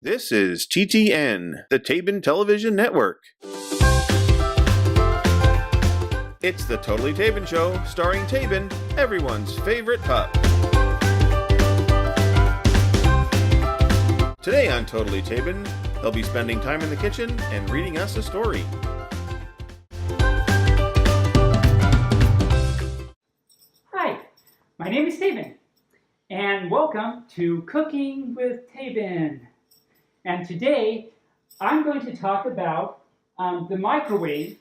This is TTN, the Taebyn Television Network. It's the Totally Taebyn Show, starring Taebyn, everyone's favorite pup. Today on Totally Taebyn, they'll be spending time in the kitchen and reading us a story. Hi, my name is Taebyn, and welcome to Cooking with Taebyn. And today, I'm going to talk about the microwave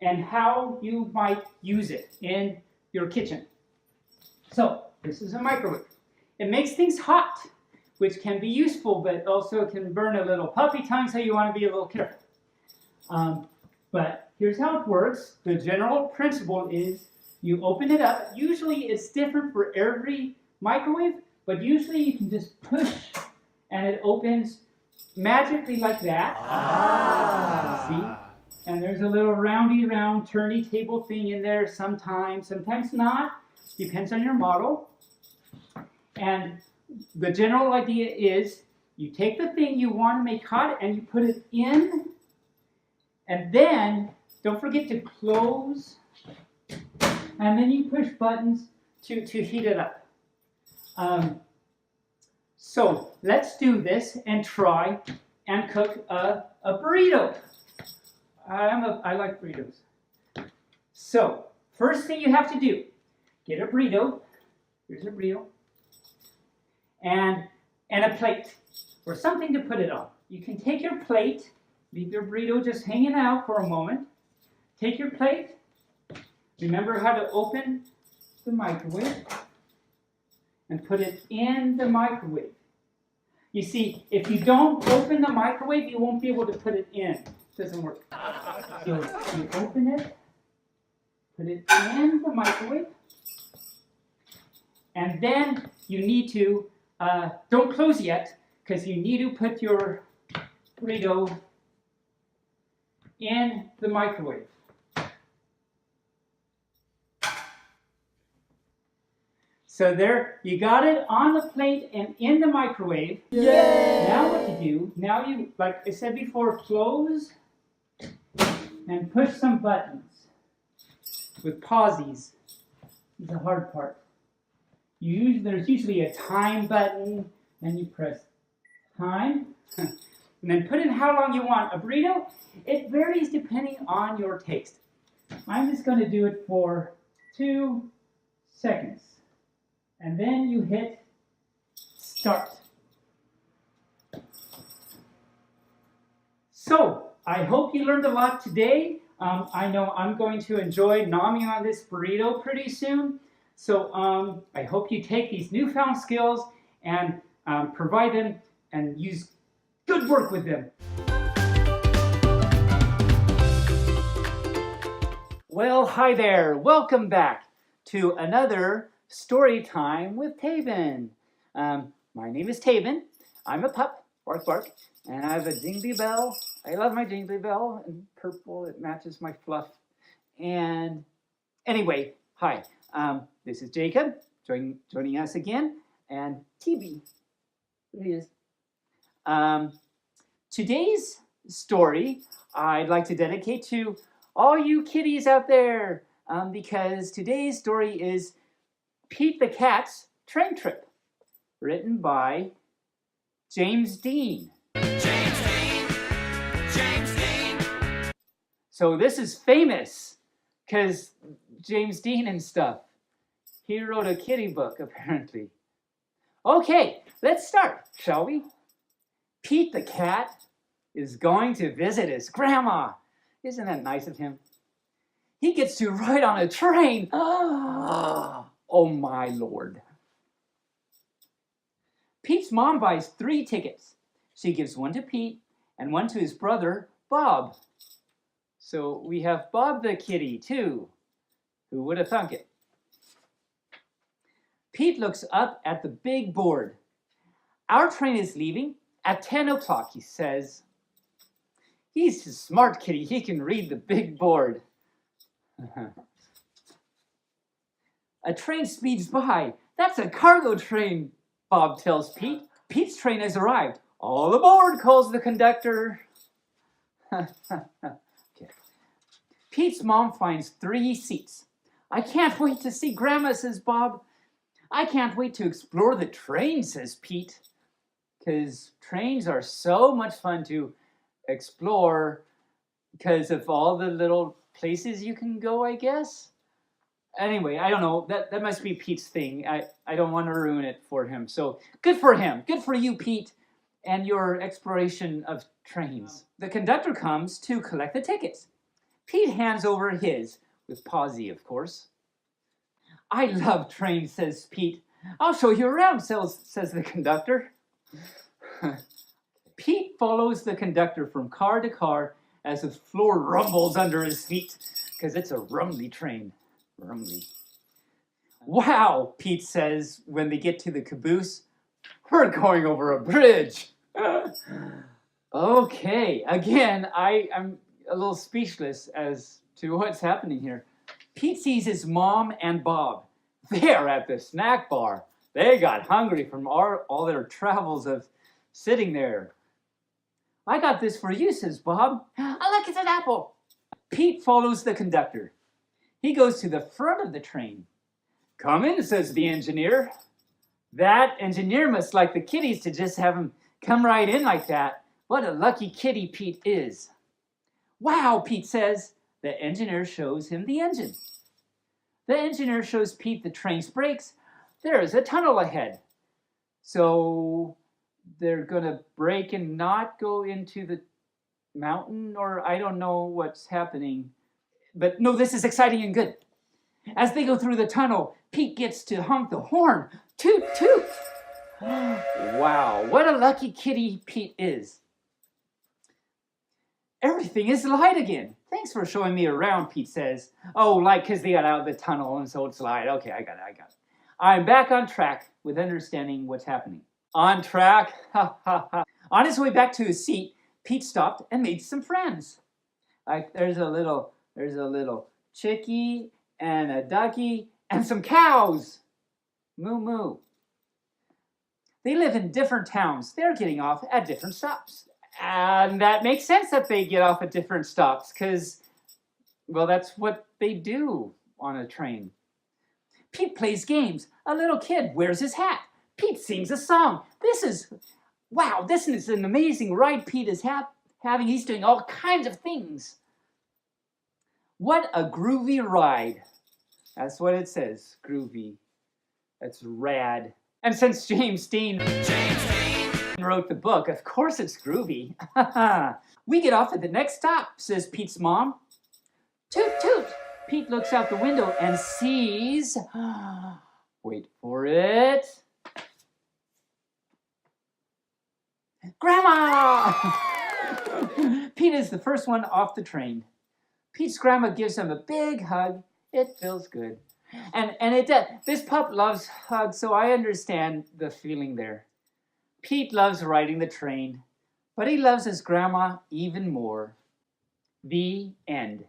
and how you might use it in your kitchen. So, this is a microwave. It makes things hot, which can be useful, but also can burn a little puppy tongue, so you want to be a little careful. But here's how it works. The general principle is you open it up. Usually it's different for every microwave, but usually you can just push and it opens magically like that. See? And there's a little round turny table thing in there sometimes not. Depends on your model. And the general idea is you take the thing you want to make hot and you put it in, and then don't forget to close, and then you push buttons to heat it up. So let's do this and try and cook a burrito. I like burritos. So first thing you have to do, get a burrito. Here's a burrito. And a plate or something to put it on. You can take your plate, leave your burrito just hanging out for a moment. Take your plate. Remember how to open the microwave and put it in the microwave. You see, if you don't open the microwave, you won't be able to put it in. It doesn't work. So you open it, put it in the microwave, and then you need to, don't close yet, because you need to put your burrito in the microwave. So there, you got it on the plate and in the microwave. Yay! Now what to do, now you, like I said before, close and push some buttons with pauses. This is the hard part. There's usually a time button, and you press time, and then put in how long you want. A burrito, it varies depending on your taste. I'm just going to do it for 2 seconds. And then you hit start. So, I hope you learned a lot today. I know I'm going to enjoy nomming on this burrito pretty soon. So, I hope you take these newfound skills and provide them and use good work with them. Well, hi there. Welcome back to another Story time with Taebyn. My name is Taebyn. I'm a pup, bark bark, and I have a jingly bell. I love my jingly bell in purple. It matches my fluff. And anyway, hi. This is Jacob joining us again, and TB. There he is. Today's story I'd like to dedicate to all you kitties out there, because today's story is Pete the Cat's Train Trip, written by James Dean. James Dean. So this is famous because James Dean and stuff. He wrote a kitty book, apparently. Okay, let's start, shall we? Pete the Cat is going to visit his grandma. Isn't that nice of him? He gets to ride on a train. Oh my Lord. Pete's mom buys 3 tickets. She gives one to Pete and one to his brother, Bob. So we have Bob the kitty, too. Who would have thunk it? Pete looks up at the big board. Our train is leaving at 10 o'clock, he says. He's a smart kitty. He can read the big board. A train speeds by. That's a cargo train, Bob tells Pete. Pete's train has arrived. All aboard, calls the conductor. Okay. Pete's mom finds 3 seats. I can't wait to see Grandma, says Bob. I can't wait to explore the train, says Pete. Because trains are so much fun to explore because of all the little places you can go, I guess. Anyway, I don't know. That must be Pete's thing. I don't want to ruin it for him. So good for him. Good for you, Pete, and your exploration of trains. The conductor comes to collect the tickets. Pete hands over his, with Posy, of course. I love trains, says Pete. I'll show you around, says the conductor. Pete follows the conductor from car to car as the floor rumbles under his feet, because it's a rumbly train. Rumbly. Wow, Pete says when they get to the caboose. We're going over a bridge. Okay, again, I'm a little speechless as to what's happening here. Pete sees his mom and Bob. They're at the snack bar. They got hungry from all their travels of sitting there. I got this for you, says Bob. I like it's an apple. Pete follows the conductor. He goes to the front of the train. Come in, says the engineer. That engineer must like the kiddies to just have him come right in like that. What a lucky kitty Pete is. Wow, Pete says. The engineer shows him the engine. The engineer shows Pete the train's brakes. There is a tunnel ahead. So they're going to brake and not go into the mountain, or I don't know what's happening. But no, this is exciting and good. As they go through the tunnel, Pete gets to honk the horn. Toot, toot. Wow, what a lucky kitty Pete is. Everything is light again. Thanks for showing me around, Pete says. Oh, light because they got out of the tunnel and so it's light. Okay, I got it. I'm back on track with understanding what's happening. On track? Ha, ha, ha. On his way back to his seat, Pete stopped and made some friends. There's a little chickie and a ducky and some cows. Moo moo. They live in different towns. They're getting off at different stops. And that makes sense that they get off at different stops because, well, that's what they do on a train. Pete plays games. A little kid wears his hat. Pete sings a song. This is an amazing ride Pete is having. He's doing all kinds of things. What a groovy ride. That's what it says, groovy. That's rad. And since James Dean wrote the book, of course it's groovy. We get off at the next stop, says Pete's mom. Toot, toot. Pete looks out the window and sees, wait for it, Grandma! Pete is the first one off the train. Pete's grandma gives him a big hug. It feels good. And it does. This pup loves hugs, so I understand the feeling there. Pete loves riding the train, but he loves his grandma even more. The end.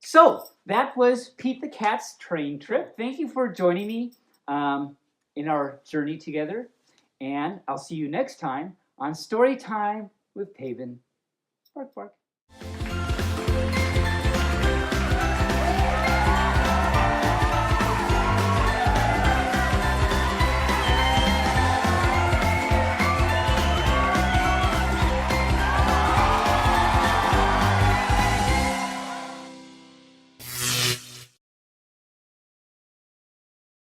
So, that was Pete the Cat's train trip. Thank you for joining me in our journey together. And I'll see you next time on Story Time with Taebyn. Bark, bark.